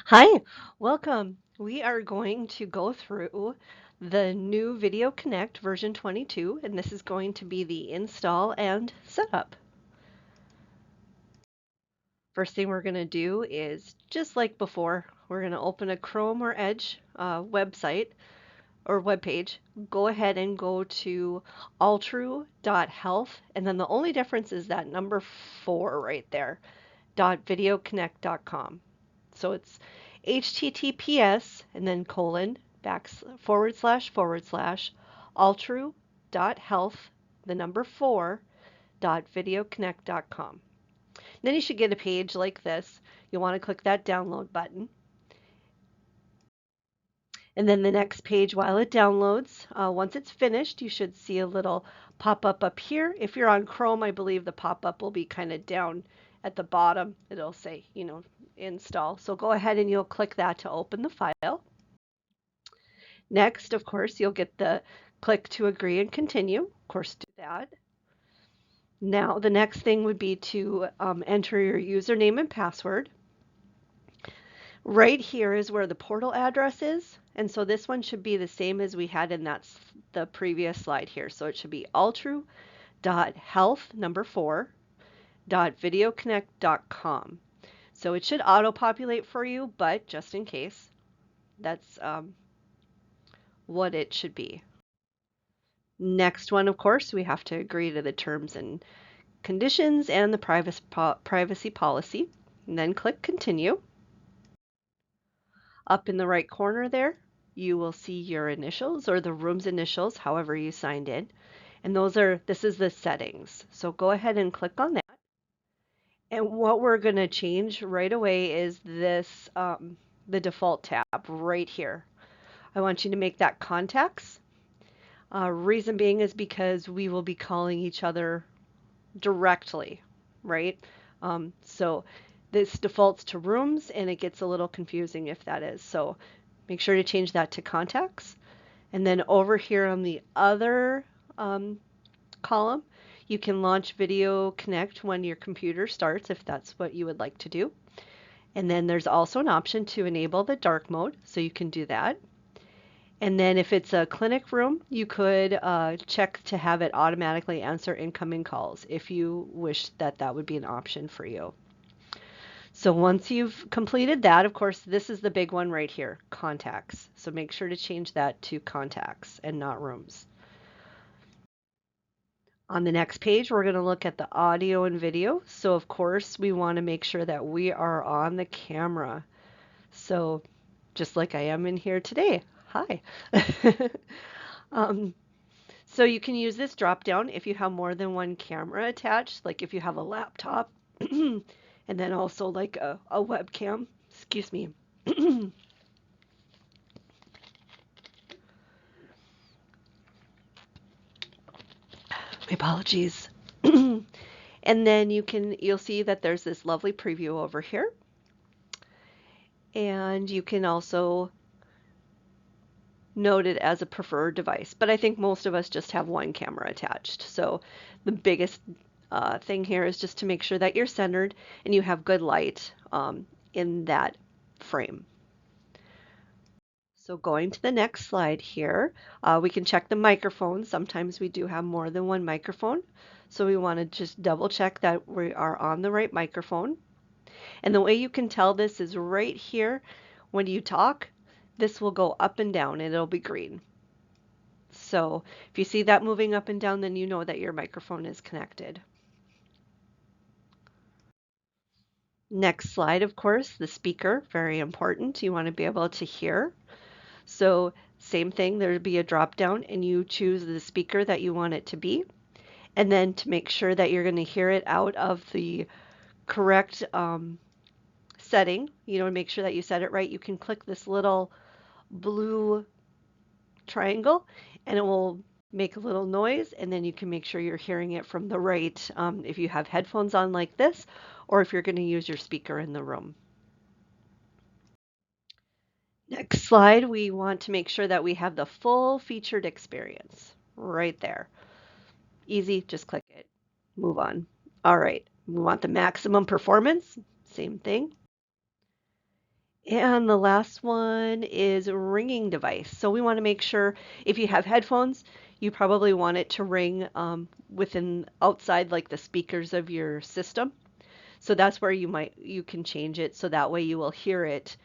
Hi, welcome. We are going to go through the new VidyoConnect version 22, and this is going to be the install and setup. First thing we're going to do is, just like before, we're going to open a Chrome or Edge website or web page. Go ahead and go to alltrue.health, and then the only difference is that number 4 right there, .VidyoConnect.com. So it's HTTPS and then colon //alltrue.health, the number 4, .VidyoConnect.com. Then you should get a page like this. You'll want to click that download button. And then the next page, while it downloads, once it's finished, you should see a little pop-up up here. If you're on Chrome, I believe the pop-up will be kind of down at the bottom. It'll say, install. So go ahead and you'll click that to open the file. Next, of course, you'll get the click to agree and continue. Of course, do that. Now, the next thing would be to enter your username and password. Right here is where the portal address is. And so this one should be the same as we had in the previous slide here. So it should be alltrue.health number 4 .VidyoConnect.com. So it should auto-populate for you, but just in case, that's what it should be. Next one, of course, we have to agree to the terms and conditions and the privacy policy, and then click continue. Up in the right corner there, you will see your initials or the room's initials, however you signed in. And this is the settings. So go ahead and click on that. And what we're going to change right away is this, the default tab right here. I want you to make that contacts. Reason being is because we will be calling each other directly, right? So this defaults to rooms and it gets a little confusing if that is. So make sure to change that to contacts. And then over here on the other column, you can launch VidyoConnect when your computer starts if that's what you would like to do. And then there's also an option to enable the dark mode, so you can do that. And then if it's a clinic room, you could check to have it automatically answer incoming calls if you wish that that would be an option for you. So once you've completed that, of course, this is the big one right here, contacts. So make sure to change that to contacts and not rooms. On the next page, we're going to look at the audio and video. So of course, we want to make sure that we are on the camera. So just like I am in here today. Hi. So you can use this drop down if you have more than one camera attached, like if you have a laptop and then also like a webcam. Excuse me. My apologies. And then you'll see that there's this lovely preview over here. And you can also note it as a preferred device. But I think most of us just have one camera attached. So the biggest thing here is just to make sure that you're centered and you have good light in that frame. So going to the next slide here, we can check the microphone. Sometimes we do have more than one microphone. So we want to just double check that we are on the right microphone. And the way you can tell this is right here. When you talk, this will go up and down and it'll be green. So if you see that moving up and down, then you know that your microphone is connected. Next slide, of course, the speaker, very important. You want to be able to hear. So same thing, there'd be a drop down and you choose the speaker that you want it to be. And then to make sure that you're going to hear it out of the correct setting, make sure that you set it right, you can click this little blue triangle and it will make a little noise, and then you can make sure you're hearing it from the right if you have headphones on like this, or if you're going to use your speaker in the room. Next slide, we want to make sure that we have the full featured experience right there. Easy, just click it, move on. All right, we want the maximum performance, same thing. And the last one is ringing device. So we want to make sure if you have headphones, you probably want it to ring within outside like the speakers of your system. So that's where you can change it so that way you will hear it.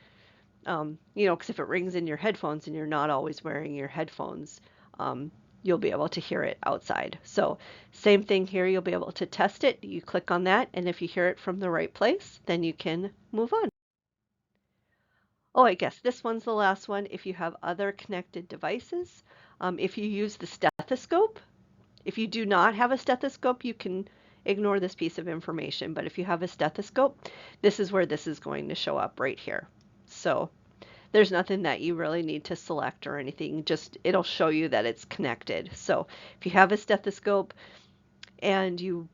Because if it rings in your headphones and you're not always wearing your headphones, um, you'll be able to hear it outside. So same thing here, you'll be able to test it. You click on that, and if you hear it from the right place, then you can move on. Oh, I guess this one's the last one. If you have other connected devices, if you use the stethoscope, if you do not have a stethoscope, you can ignore this piece of information. But if you have a stethoscope, this is where this is going to show up right here. So there's nothing that you really need to select or anything. Just it'll show you that it's connected. So if you have a stethoscope and you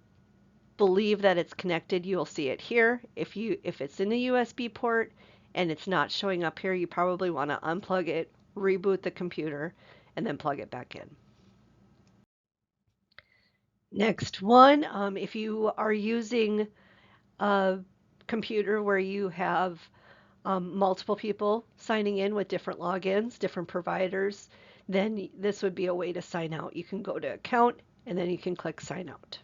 believe that it's connected, you'll see it here. If it's in a USB port and it's not showing up here, you probably want to unplug it, reboot the computer, and then plug it back in. Next one, if you are using a computer where you have multiple people signing in with different logins, different providers, then this would be a way to sign out. You can go to account and then you can click sign out.